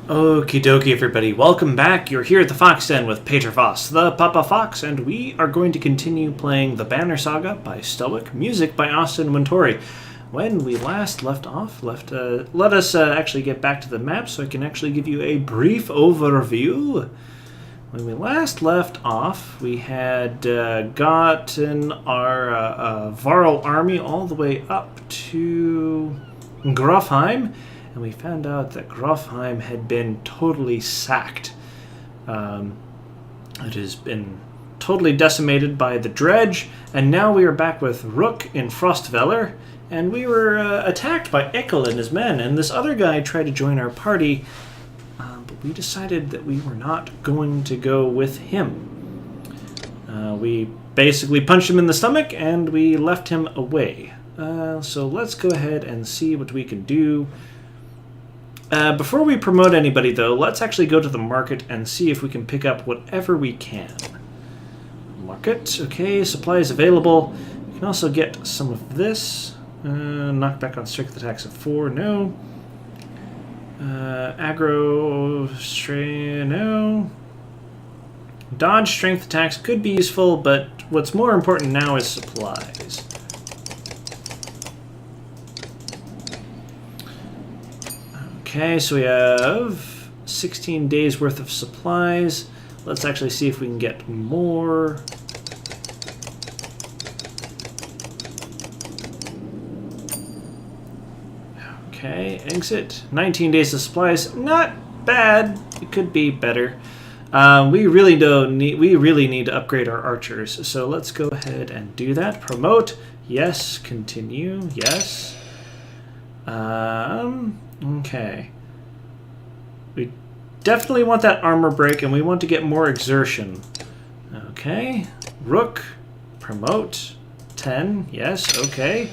Okie dokie, everybody. Welcome back. You're here at the Fox Den with Pater Voss, the Papa Fox, and we are going to continue playing The Banner Saga by Stoic, music by Austin Wintory. When we last left off, let us actually get back to the map so I can actually give you a brief overview. When we last left off, we had gotten our Varl army all the way up to Grofheim, and we found out that Grofheim had been totally sacked. It has been totally decimated by the dredge, and now we are back with Rook in Frostvellr, and we were attacked by Ekkel and his men, and this other guy tried to join our party, but we decided that we were not going to go with him. We basically punched him in the stomach, and we left him away. So let's go ahead and see what we can do. Before we promote anybody, though, let's actually go to the market and see if we can pick up whatever we can. Market, okay, supplies available. We can also get some of this. Knockback on strength attacks of 4, no. Aggro, strain, no. Dodge strength attacks could be useful, but what's more important now is supplies. Okay, so we have 16 days worth of supplies. Let's actually see if we can get more. Okay, exit. 19 days of supplies. Not bad. It could be better. We really need to upgrade our archers. So let's go ahead and do that. Promote. Yes. Continue. Yes. Okay. We definitely want that armor break, and we want to get more exertion. Okay. Rook. Promote. 10. Yes. Okay.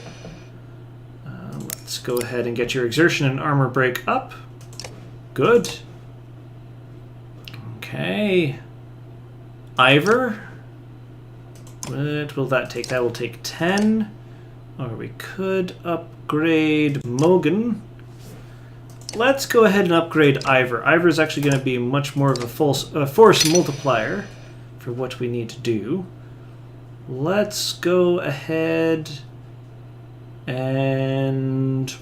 Let's go ahead and get your exertion and armor break up. Good. Okay. Ivor. What will that take? That will take 10. Or we could upgrade Mogan. Let's go ahead and upgrade Ivor. Ivor is actually going to be much more of a force multiplier for what we need to do. Let's go ahead and...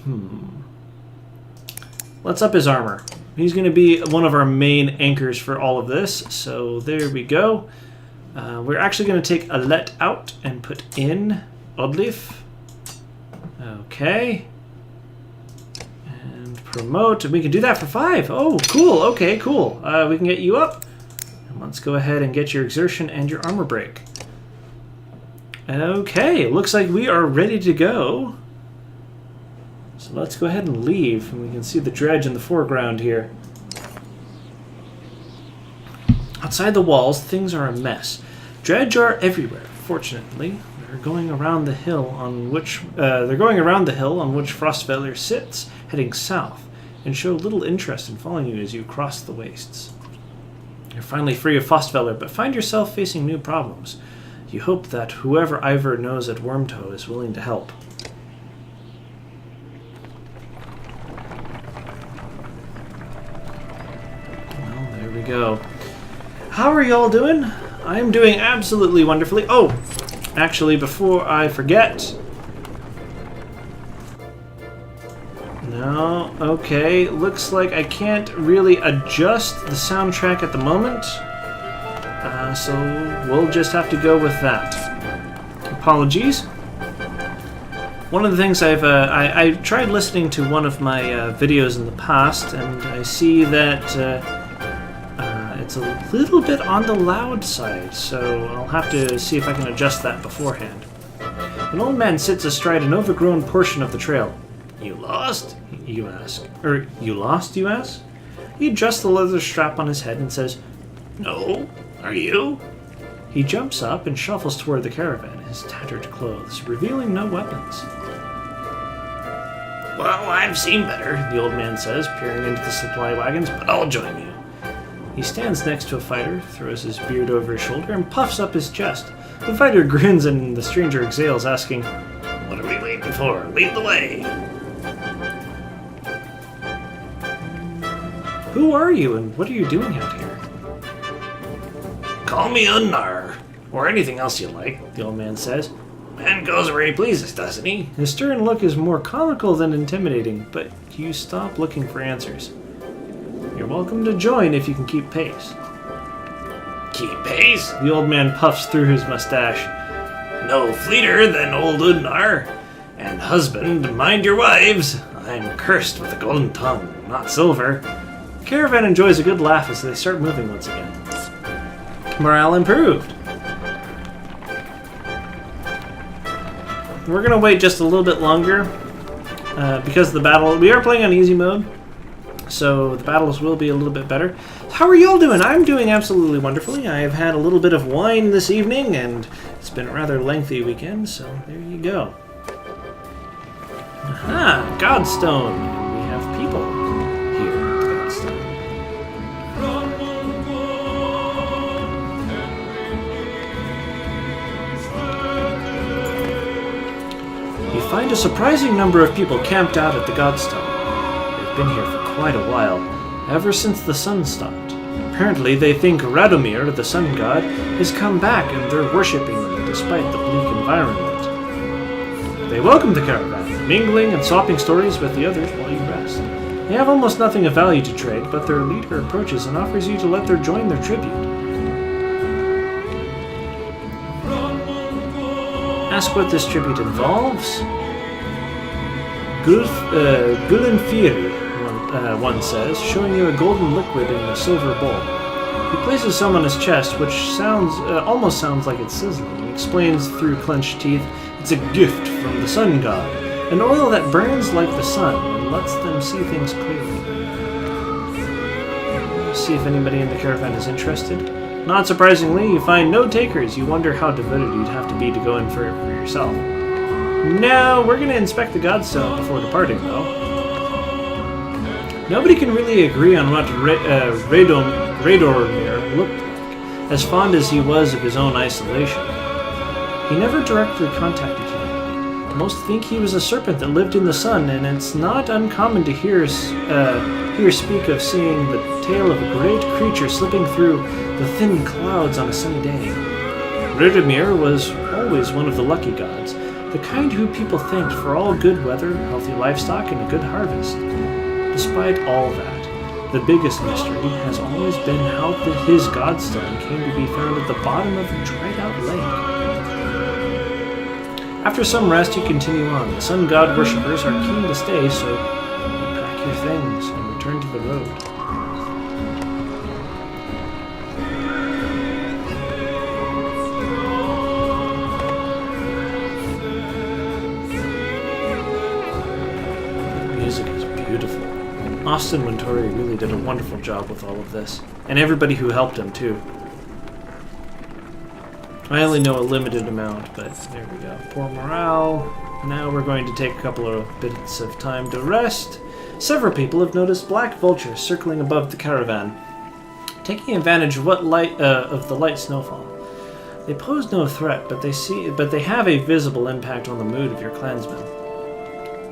let's up his armor. He's going to be one of our main anchors for all of this. So there we go. We're actually going to take a let out and put in Odlif. Okay. And promote. And we can do that for 5. Oh, cool. Okay, cool. We can get you up. And let's go ahead and get your exertion and your armor break. Okay, looks like we are ready to go. So let's go ahead and leave. And we can see the dredge in the foreground here. Outside the walls, things are a mess. Dredge are everywhere, fortunately. They're going around the hill on which Frostvellr sits, heading south, and show little interest in following you as you cross the wastes. You're finally free of Frostvellr, but find yourself facing new problems. You hope that whoever Ivor knows at Wormtoe is willing to help. Well, there we go. How are y'all doing? I'm doing absolutely wonderfully. Oh! Actually, before I forget... No, okay. Looks like I can't really adjust the soundtrack at the moment. So we'll just have to go with that. Apologies. One of the things I tried listening to one of my videos in the past, and I see that it's a little bit on the loud side, so I'll have to see if I can adjust that beforehand. An old man sits astride an overgrown portion of the trail. You lost? You ask. Or, you lost, you ask? He adjusts the leather strap on his head and says, No, are you? He jumps up and shuffles toward the caravan, his tattered clothes, revealing no weapons. Well, I've seen better, the old man says, peering into the supply wagons, but I'll join you. He stands next to a fighter, throws his beard over his shoulder, and puffs up his chest. The fighter grins and the stranger exhales, asking, What are we waiting for? Lead the way! Who are you, and what are you doing out here? Call me Unnar, or anything else you like, The old man says. Man goes where he pleases, doesn't he? His stern look is more comical than intimidating, but you stop looking for answers. You're welcome to join if you can keep pace. Keep pace? The old man puffs through his mustache. No fleeter than old Unnar. And husband, mind your wives. I'm cursed with a golden tongue, not silver. The caravan enjoys a good laugh as they start moving once again. Morale improved. We're going to wait just a little bit longer because of the battle. We are playing on easy mode, so the battles will be a little bit better. How are y'all doing? I'm doing absolutely wonderfully. I have had a little bit of wine this evening, and it's been a rather lengthy weekend, so there you go. Aha, Godstone. We have people here at Godstone. You find a surprising number of people camped out at the Godstone. They've been here for quite a while, ever since the sun stopped. Apparently they think Radomir, the sun god, has come back and they're worshipping him despite the bleak environment. They welcome the caravan, mingling and swapping stories with the others while you rest. They have almost nothing of value to trade, but their leader approaches and offers you to let them join their tribute. Ask what this tribute involves. Gulenfir, one says, showing you a golden liquid in a silver bowl. He places some on his chest, which almost sounds like it's sizzling. He explains through clenched teeth, it's a gift from the sun god, an oil that burns like the sun and lets them see things clearly. See if anybody in the caravan is interested. Not surprisingly, you find no takers. You wonder how devoted you'd have to be to go in for it for yourself. No, we're going to inspect the Godstone before departing, though. Nobody can really agree on what Radormir looked like, as fond as he was of his own isolation. He never directly contacted humanity. Most think he was a serpent that lived in the sun, and it's not uncommon to hear speak of seeing the tail of a great creature slipping through the thin clouds on a sunny day. Radomir was always one of the lucky gods, the kind who people thanked for all good weather, healthy livestock, and a good harvest. Despite all that, the biggest mystery has always been how his godstone came to be found at the bottom of a dried-out lake. After some rest, you continue on. The sun god worshippers are keen to stay, so you pack your things and return to the road. The music is beautiful. Austin Wintory really did a wonderful job with all of this, and everybody who helped him too. I only know a limited amount, but there we go. Poor morale. Now we're going to take a couple of bits of time to rest. Several people have noticed black vultures circling above the caravan, taking advantage of the light snowfall. They pose no threat, but they have a visible impact on the mood of your clansmen.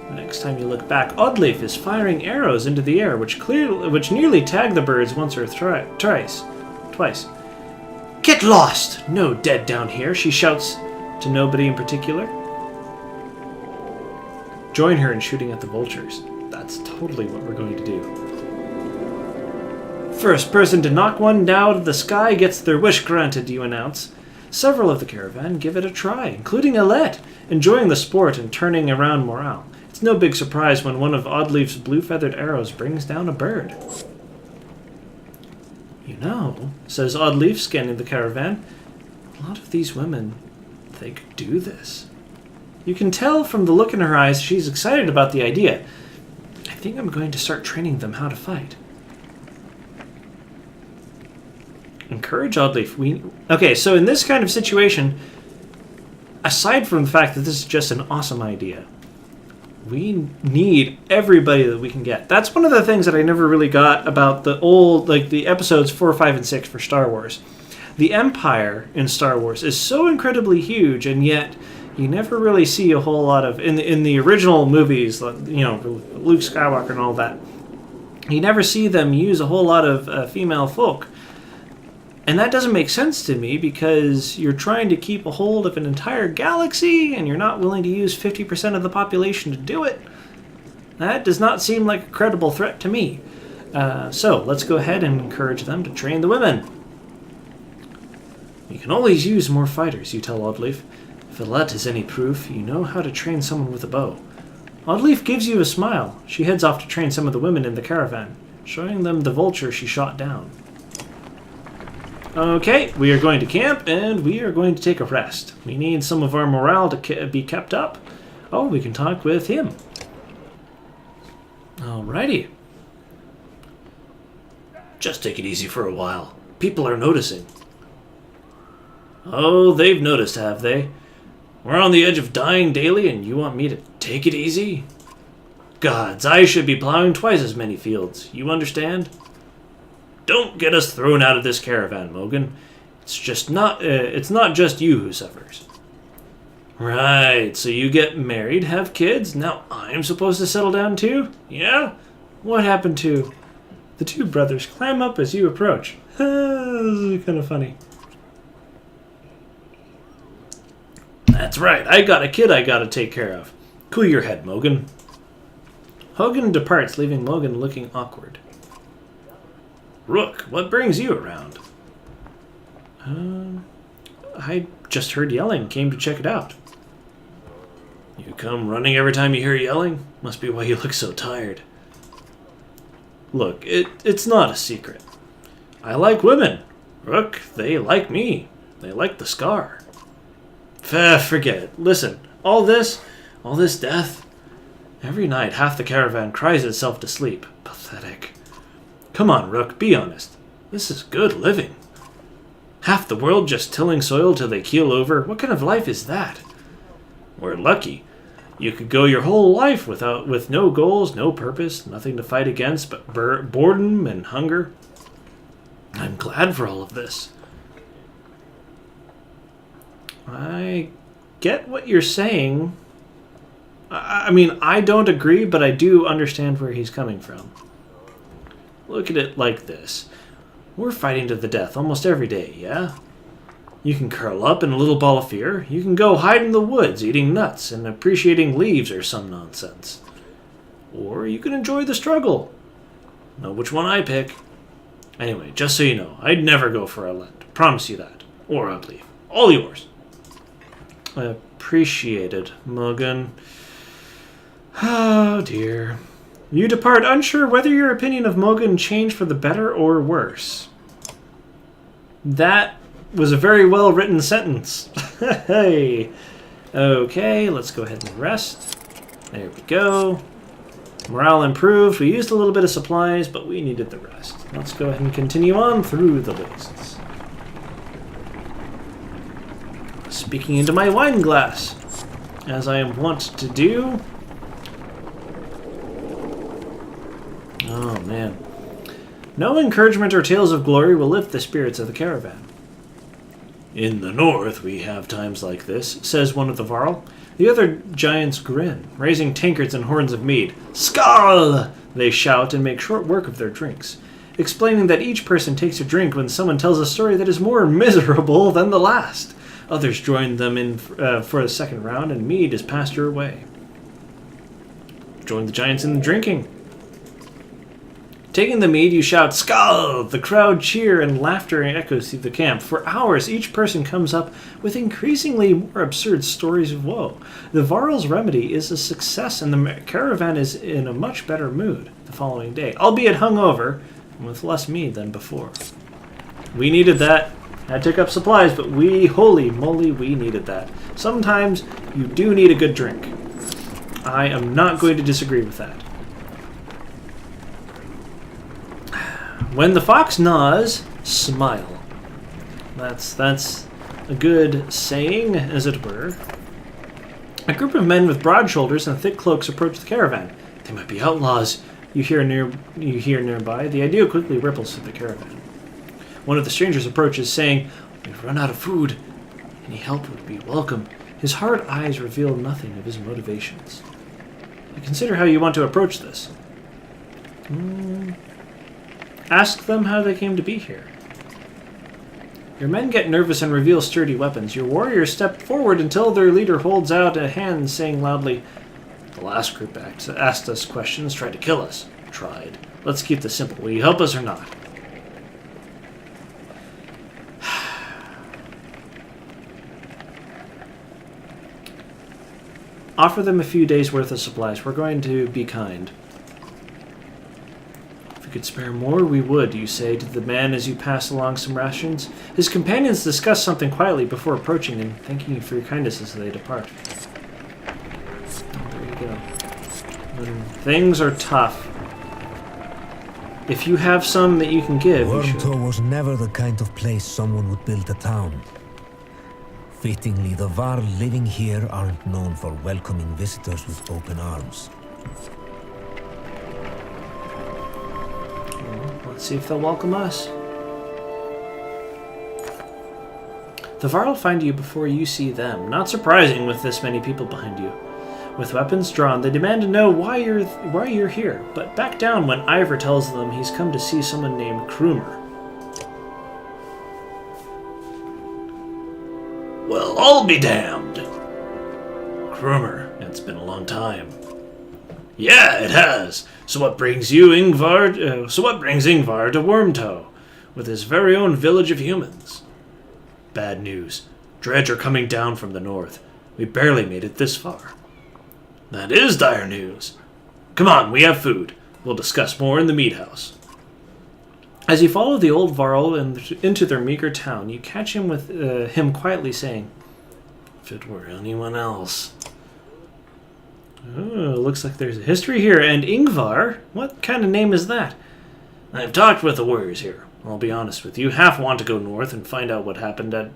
The next time you look back, Oddleif is firing arrows into the air, which nearly tag the birds once or twice. Get lost! No dead down here, she shouts to nobody in particular. Join her in shooting at the vultures. That's totally what we're going to do. First person to knock one out of the sky gets their wish granted, you announce. Several of the caravan give it a try, including Alette, enjoying the sport and turning around morale. It's no big surprise when one of Oddleif's blue-feathered arrows brings down a bird. You know, says Oddleif, scanning the caravan, a lot of these women, they could do this. You can tell from the look in her eyes she's excited about the idea. I think I'm going to start training them how to fight. Encourage Oddleif. Okay, so in this kind of situation, aside from the fact that this is just an awesome idea, we need everybody that we can get. That's one of the things that I never really got about the the episodes 4, 5, and 6 for Star Wars. The Empire in Star Wars is so incredibly huge, and yet you never really see a whole lot of in the original movies, Luke Skywalker and all that. You never see them use a whole lot of female folk. And that doesn't make sense to me because you're trying to keep a hold of an entire galaxy and you're not willing to use 50% of the population to do it. That does not seem like a credible threat to me. So let's go ahead and encourage them to train the women. You can always use more fighters, you tell Oddleif. If Alette is any proof, you know how to train someone with a bow. Oddleif gives you a smile. She heads off to train some of the women in the caravan, showing them the vulture she shot down. Okay, we are going to camp, and we are going to take a rest. We need some of our morale to be kept up. Oh, we can talk with him. Alrighty. Just take it easy for a while. People are noticing. Oh, they've noticed, have they? We're on the edge of dying daily, and you want me to take it easy? Gods, I should be plowing twice as many fields. You understand? Don't get us thrown out of this caravan, Mogan. It's not just you who suffers. Right, so you get married, have kids, now I'm supposed to settle down too? Yeah? What happened to... The two brothers climb up as you approach. This is kind of funny. That's right, I got a kid I gotta take care of. Cool your head, Mogan. Hogan departs, leaving Mogan looking awkward. Rook, what brings you around? I just heard yelling, came to check it out. You come running every time you hear yelling? Must be why you look so tired. Look, it's not a secret. I like women. Rook, they like me. They like the scar. Forget it. Listen, all this death. Every night, half the caravan cries itself to sleep. Pathetic. Come on, Rook, be honest. This is good living. Half the world just tilling soil till they keel over. What kind of life is that? We're lucky. You could go your whole life with no goals, no purpose, nothing to fight against but boredom and hunger. I'm glad for all of this. I get what you're saying. I mean, I don't agree, but I do understand where he's coming from. Look at it like this. We're fighting to the death almost every day, yeah? You can curl up in a little ball of fear. You can go hide in the woods eating nuts and appreciating leaves or some nonsense. Or you can enjoy the struggle. Know which one I pick. Anyway, just so you know, I'd never go for Alette. Promise you that. Or I'd leave. All yours. Appreciated, Mogan. Oh, dear. You depart unsure whether your opinion of Mogan changed for the better or worse. That was a very well-written sentence. Hey. Okay, let's go ahead and rest. There we go. Morale improved. We used a little bit of supplies, but we needed the rest. Let's go ahead and continue on through the lists. Speaking into my wine glass, as I am wont to do. Oh, man. No encouragement or tales of glory will lift the spirits of the caravan. In the north, we have times like this, says one of the Varl. The other giants grin, raising tankards and horns of mead. Skål! They shout and make short work of their drinks, explaining that each person takes a drink when someone tells a story that is more miserable than the last. Others join them in for the second round, and mead is passed your way. Join the giants in the drinking. Taking the mead, you shout, "Skål!" The crowd cheer and laughter echoes through the camp. For hours, each person comes up with increasingly more absurd stories of woe. The Varl's remedy is a success, and the caravan is in a much better mood the following day, albeit hungover, and with less mead than before. We needed that. I took up supplies, but holy moly, we needed that. Sometimes you do need a good drink. I am not going to disagree with that. When the fox gnaws, smile. That's a good saying, as it were. A group of men with broad shoulders and thick cloaks approach the caravan. They might be outlaws. You hear nearby. The idea quickly ripples through the caravan. One of the strangers approaches, saying, "We've run out of food. Any help would be welcome." His hard eyes reveal nothing of his motivations. You consider how you want to approach this. Ask them how they came to be here. Your men get nervous and reveal sturdy weapons. Your warriors step forward until their leader holds out a hand, saying loudly, "The last group asked us questions, tried to kill us." "Tried. Let's keep this simple. Will you help us or not?" Offer them a few days' worth of supplies. We're going to be kind. If we could spare more, we would, you say to the man as you pass along some rations. His companions discuss something quietly before approaching and thanking you for your kindness as they depart. There you go. When things are tough, if you have some that you can give, you should. Wormtow was never the kind of place someone would build a town. Fittingly, the Varl living here aren't known for welcoming visitors with open arms. Let's see if they'll welcome us. The Varl find you before you see them. Not surprising with this many people behind you. With weapons drawn, they demand to know why you're here, but back down when Ivor tells them he's come to see someone named Krumer. Well, I'll be damned. Krumer, it's been a long time. Yeah, it has. So what brings Ingvar to Wormtow, with his very own village of humans? Bad news. Dredge are coming down from the north. We barely made it this far. That is dire news. Come on, we have food. We'll discuss more in the meat house. As you follow the old Varl into their meager town, you catch him with him quietly saying, "If it were anyone else." "Oh, looks like there's a history here. And Ingvar? What kind of name is that?" "I've talked with the warriors here. I'll be honest with you. Half want to go north and find out what happened at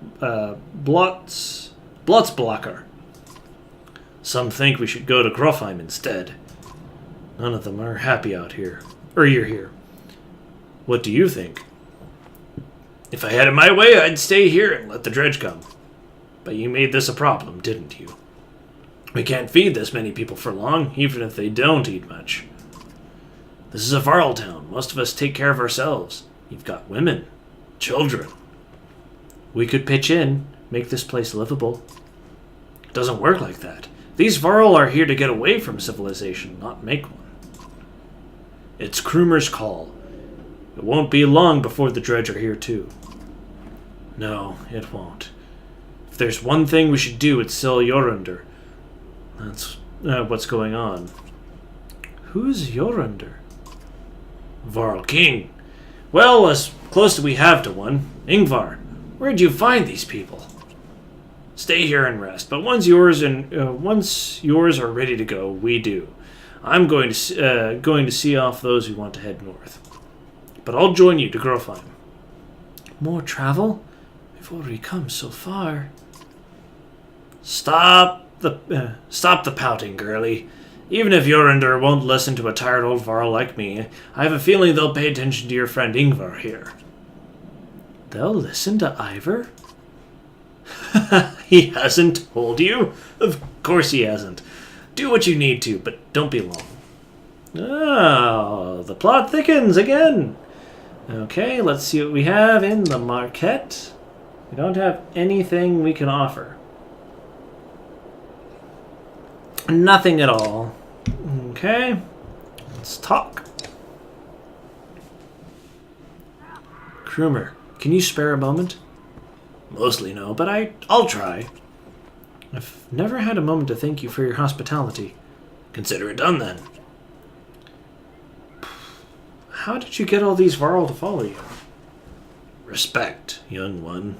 Blotzblocker. Some think we should go to Grofheim instead. None of them are happy out here. Or you're here. What do you think?" "If I had it my way, I'd stay here and let the dredge come. But you made this a problem, didn't you? We can't feed this many people for long, even if they don't eat much. This is a Varl town. Most of us take care of ourselves. You've got women, children. We could pitch in, make this place livable." It doesn't work like that. These Varl are here to get away from civilization, not make one. It's Krumer's call. It won't be long before the dredge are here too." "No, it won't. If there's one thing we should do, it's sell Jorunder. That's what's going on." "Who's Jorunder?" "Varl King. Well, as close as we have to one. Ingvar, where'd you find these people? Stay here and rest, but once yours are ready to go, we do. I'm going to see off those who want to head north. But I'll join you to Grofheim." "More travel? We've already come so far." Stop the pouting, girlie. Even if Jorunder won't listen to a tired old Varl like me, I have a feeling they'll pay attention to your friend Ingvar here." "They'll listen to Ivor?" "He hasn't told you? Of course he hasn't. Do what you need to, but don't be long." "Oh, the plot thickens again. Okay, let's see what we have in the market. We don't have anything we can offer. Nothing at all. Okay, let's talk." "Krumer, can you spare a moment?" "Mostly no, but I'll try." "I've never had a moment to thank you for your hospitality." "Consider it done then." "How did you get all these Varl to follow you?" "Respect, young one.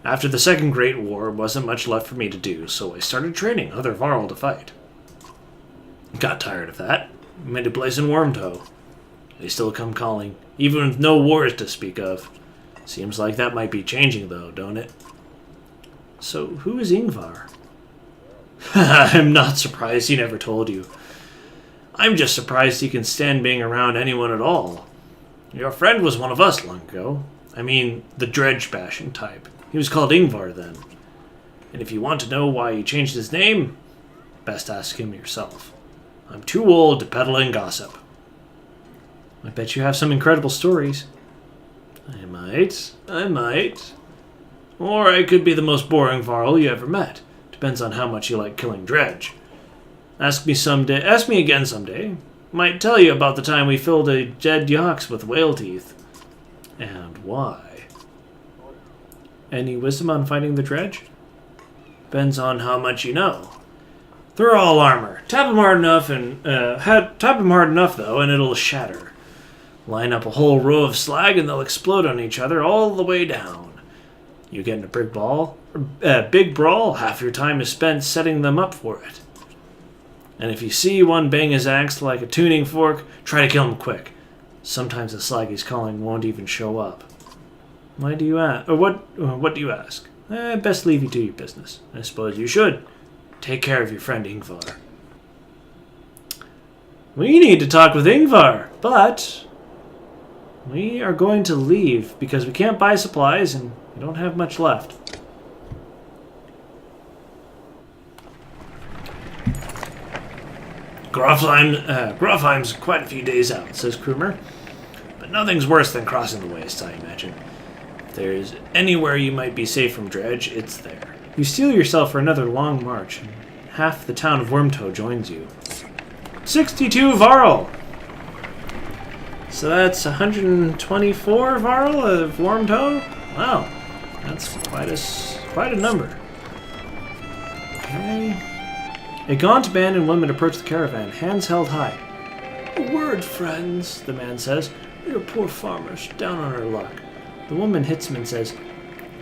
After the Second Great War, wasn't much left for me to do, so I started training other Varl to fight. Got tired of that. Made a place in Wormtow. They still come calling, even with no wars to speak of. Seems like that might be changing, though, don't it?" "So who is Ingvar?" "I'm not surprised he never told you. I'm just surprised he can stand being around anyone at all. Your friend was one of us long ago. I mean, the dredge-bashing type. He was called Ingvar then. And if you want to know why he changed his name, best ask him yourself. I'm too old to peddle in gossip." I bet you have some incredible stories. I might. Or I could be the most boring Varl you ever met. Depends on how much you like killing dredge. Ask me again someday. Might tell you about the time we filled a dead yox with whale teeth. And why. Any wisdom on fighting the dredge? Depends on how much you know. They're all armor. Tap 'em hard enough, though, and it'll shatter. Line up a whole row of slag, and they'll explode on each other all the way down. You get in a big brawl, half your time is spent setting them up for it. And if you see one bang his axe like a tuning fork, try to kill him quick. Sometimes the slag he's calling won't even show up. Why do you ask? Or what do you ask? Best leave you to your business. I suppose you should. Take care of your friend Ingvar. We need to talk with Ingvar, but we are going to leave because we can't buy supplies and we don't have much left. Grofheim's quite a few days out, says Krumer. But nothing's worse than crossing the wastes, I imagine. If there's anywhere you might be safe from dredge, it's there. You steel yourself for another long march, and half the town of Wormtoe joins you. 62 Varl! So that's 124 Varl of Wormtoe? Wow, that's quite a number. Okay. A gaunt band and women approach the caravan, hands held high. A word, friends, the man says. We are poor farmers, down on our luck. The woman hits him and says,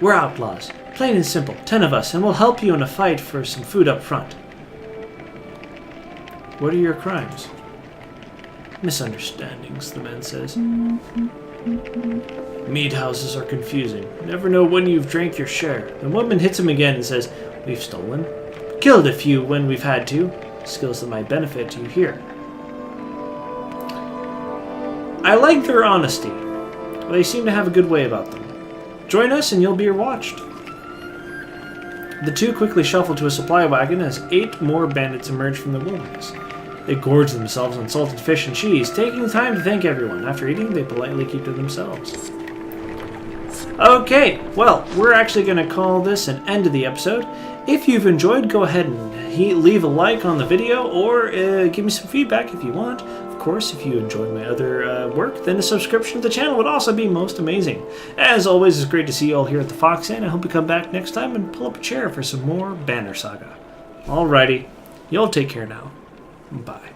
We're outlaws, plain and simple, 10 of us, and we'll help you in a fight for some food up front. What are your crimes? Misunderstandings, the man says. Mead houses are confusing. Never know when you've drank your share. The woman hits him again and says, We've stolen, killed a few when we've had to. Skills that might benefit you here. I like their honesty. They seem to have a good way about them. Join us and you'll be watched. The two quickly shuffle to a supply wagon as 8 more bandits emerge from the wilderness. They gorge themselves on salted fish and cheese, taking the time to thank everyone. After eating, they politely keep to themselves. Okay, well, we're actually going to call this an end of the episode. If you've enjoyed, go ahead and leave a like on the video or give me some feedback if you want. Of course, if you enjoy my other work, then a subscription to the channel would also be most amazing. As always, it's great to see you all here at the Fox Inn. I hope you come back next time and pull up a chair for some more Banner Saga. Alrighty, y'all take care now. Bye.